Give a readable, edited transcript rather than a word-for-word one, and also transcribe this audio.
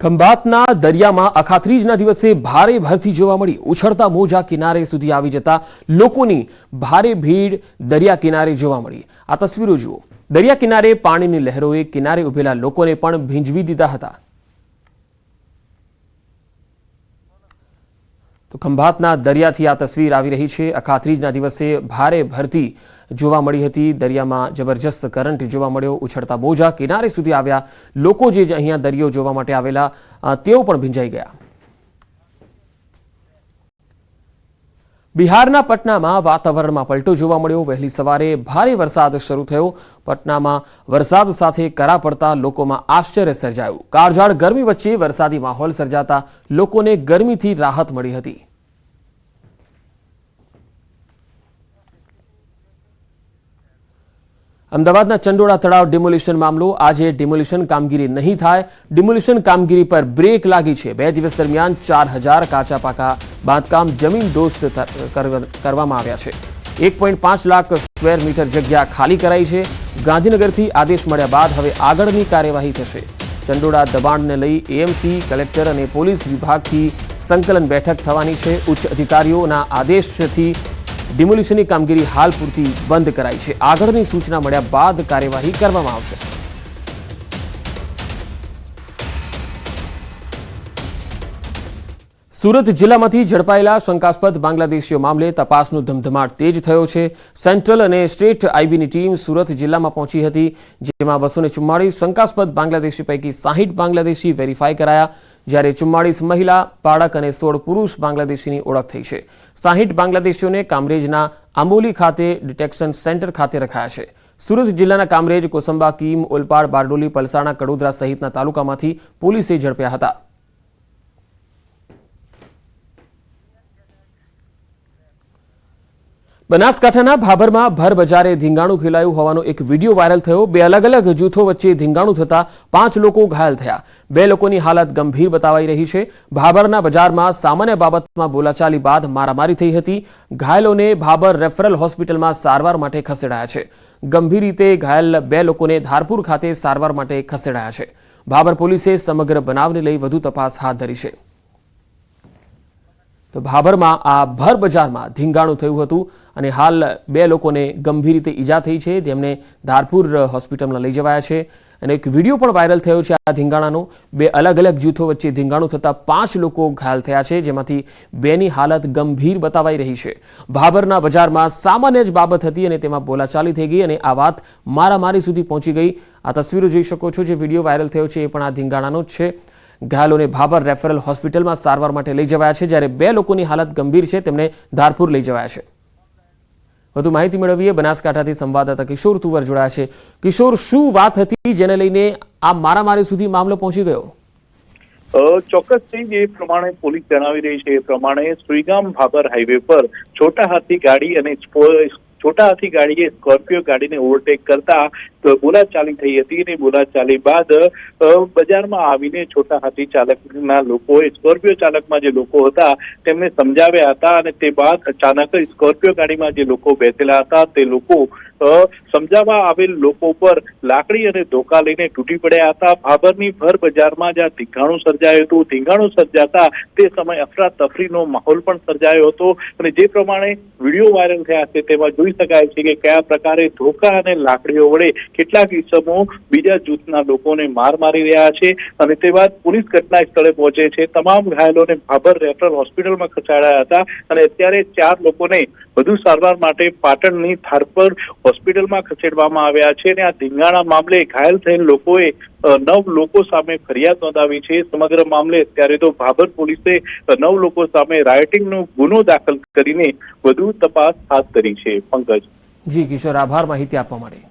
ખંભાતના દરિયામાં અખાત્રીજના દિવસે ભારે ભરતી જોવા મળી। ઉછળતા મોજા કિનારે સુધી આવી જતા લોકોની ભારે ભીડ દરિયા કિનારે જોવા મળી। આ તસવીરો જુઓ। દરિયા કિનારે પાણીની લહેરોએ કિનારે ઉભેલા લોકોને પણ ભીંજવી દીધા હતા। તો ખંભાતના દરિયાથી આ તસવીર આવી રહી છે। અખાત્રીજના દિવસે ભારે ભરતી જોવા મળી હતી। દરિયામાં જબરજસ્ત કરંટ જોવા મળ્યો। ઉછળતા મોજા કિનારે સુધી આવ્યા લોકો જે અહીંયા દરિયો જોવા માટે આવેલા તેઓ પણ ભીંજાઈ ગયા। બિહારના પટનામાં વાતાવરણમાં પલટો જોવા મળ્યો। વહેલી સવારે ભારે વરસાદ શરૂ થયો। પટનામાં વરસાદ સાથે કરા પડતા લોકોમાં આશ્ચર્ય સર્જાયું। કાળઝાળ ગરમી વચ્ચે વરસાદી માહોલ સર્જાતા લોકોને ગરમીથી રાહત મળી હતી। અમદાવાદના ચંડોળા તળાવ ડિમોલિશન મામલો। આજે ડિમોલિશન કામગીરી નહીં થાય। ડિમોલિશન કામગીરી પર બ્રેક લાગી છે। 2 દિવસ દરમિયાન 4000 કાચા પાકા બાંધકામ જમીન દોસ્ત કરવામાં આવ્યા છે। 1.5 લાખ સ્ક્વેર મીટર જગ્યા ખાલી કરાઈ છે। ગાંધીનગરથી આદેશ મળ્યા બાદ હવે આગળની કાર્યવાહી થશે। ચંડોળા દબાણને લઈ એએમસી, કલેક્ટર અને પોલીસ વિભાગથી સંકલન બેઠક થવાની છે। ઉચ્ચ અધિકારીઓના આદેશથી ડિમોલિશનની કામગીરી હાલ પૂરતી બંધ કરાઈ છે। આગળની સૂચના મળ્યા બાદ કાર્યવાહી કરવામાં આવશે। સુરત જિલ્લામાંથી ઝડપાયેલા શંકાસ્પદ બાંગ્લાદેશીઓ મામલે તપાસનો ધમધમાટ તેજ થયો છે। સેન્ટ્રલ અને સ્ટેટ આઈબીની ટીમ સુરત જિલ્લામાં પહોંચી હતી, જેમાં 244 શંકાસ્પદ બાંગ્લાદેશી પૈકી 60 બાંગ્લાદેશી વેરીફાઈ કરાયા, જ્યારે 44 મહિલા, બાળક અને 16 પુરુષ બાંગ્લાદેશીની ઓળખ થઈ છે। 60 બાંગ્લાદેશીઓને કામરેજના આંબોલી ખાતે ડિટેક્શન સેન્ટર ખાતે રખાયા છે। સુરત જિલ્લાના કામરેજ, કોસંબા, કીમ, ઓલપાડ, બારડોલી, પલસાણા, કડોદરા સહિતના તાલુકામાંથી પોલીસે ઝડપ્યા હતા। બનાસકાંઠાના ભાભરમાં ભર બજારે ધીંગાણું ખેલાયું હોવાનો એક વિડીયો વાયરલ થયો। 2 અલગ અલગ જૂથો વચ્ચે ધીંગાણું થતા 5 લોકો ઘાયલ થયા। 2 લોકોની હાલત ગંભીર બતાવાઈ રહી છે। ભાભરના બજારમાં સામાન્ય બાબતમાં બોલાચાલી બાદ મારામારી થઈ હતી। ઘાયલોને ભાભર રેફરલ હોસ્પિટલમાં સારવાર માટે ખસેડાયા છે। ગંભીર રીતે ઘાયલ 2 લોકોને ધારપુર ખાતે સારવાર માટે ખસેડાયા છે। ભાભર પોલીસે સમગ્ર બનાવને લઈ વધુ તપાસ હાથ ધરી છે। તો ભાભરમાં આ ભર બજારમાં ધીંગાણું થયું હતું અને હાલ 2 લોકોને ગંભીર રીતે ઈજા થઈ છે, જેમને ધારપુર હોસ્પિટલમાં લઈ જવાયા છે। અને એક વિડીયો પણ વાયરલ થયો છે આ ધીંગાણાનો। 2 અલગ અલગ જૂથો વચ્ચે ધીંગાણું થતા 5 લોકો ઘાયલ થયા છે, જેમાંથી 2ની હાલત ગંભીર બતાવાઈ રહી છે। ભાભરના બજારમાં સામાન્ય જ બાબત હતી અને તેમાં બોલાચાલી થઈ ગઈ અને આ વાત મારામારી સુધી પહોંચી ગઈ। આ તસવીરો જોઈ શકો છો, જે વિડીયો વાયરલ થયો છે એ પણ આ ધીંગાણાનો જ છે। ઘાયલોને ભાભર રેફરલ હોસ્પિટલમાં સારવાર માટે લઈ જવાયા છે, જ્યારે 2 લોકોની હાલત ગંભીર છે, તેમને ધારપુર લઈ જવાયા છે। વધુ માહિતી મેળવીએ। બનાસકાંઠાથી સંવાદદાતા કિશોર તુવર જોડાયા છે। કિશોર, શું વાત હતી જેને લઈને આ મારામારી સુધી મામલો પહોંચી ગયો? ચોક્કસથી જે પ્રમાણે પોલીસ જણાવી રહી છે એ પ્રમાણે સુઈગામ ભાભર હાઈવે પર છોટા હાથી ગાડી અને છોટા હાથી ગાડીએ સ્કોર્પિયો ગાડીને ઓવરટેક કરતા બોલાચાલી થઈ હતી અને બોલાચાલી બાદ બજારમાં આવીને છોટા હાથી ચાલકના લોકોએ સ્કોર્પિયો ચાલકમાં જે લોકો હતા તેમને સમજાવ્યા હતા અને તે બાદ અચાનક સ્કોર્પિયો ગાડીમાં જે લોકો બેસેલા હતા તે લોકો સમજાવવા આવેલ લોકો પર લાકડી અને ધોકા લઈને તૂટી પડ્યા હતા। ભાભરની ભર બજારમાં જ્યાં ધીંગાણું સર્જાયું હતું, ધીંગાણું સર્જાતા તે સમયે અફરાતફરીનો માહોલ પણ સર્જાયો હતો અને જે પ્રમાણે વિડીયો વાયરલ થયા છે તેમાં જોઈ શકાય છે કે કયા પ્રકારે ધોકા અને લાકડીઓ વડે કેટલાક ઇસમો બીજા જૂથના લોકોને માર મારી રહ્યા છે અને તે બાદ પોલીસ ઘટના સ્થળે પહોંચે છે। તમામ ઘાયલોને ભાભર રેફરલ હોસ્પિટલમાં ખસેડાયા હતા અને અત્યારે 4 લોકોને વધુ સારવાર માટે પાટણની ધારપુર હોસ્પિટલમાં ખસેડવામાં આવ્યા છે અને આ ધીંગાણા મામલે ઘાયલ થયેલ લોકોએ 9 લોકો સામે ફરિયાદ નોંધાવી છે। સમગ્ર મામલે અત્યારે તો ભાભર પોલીસે 9 લોકો સામે રાયોટિંગનો ગુનો દાખલ કરીને વધુ તપાસ હાથ ધરી છે। પંકજ। જી કિશોર, આભાર માહિતી આપવા માટે।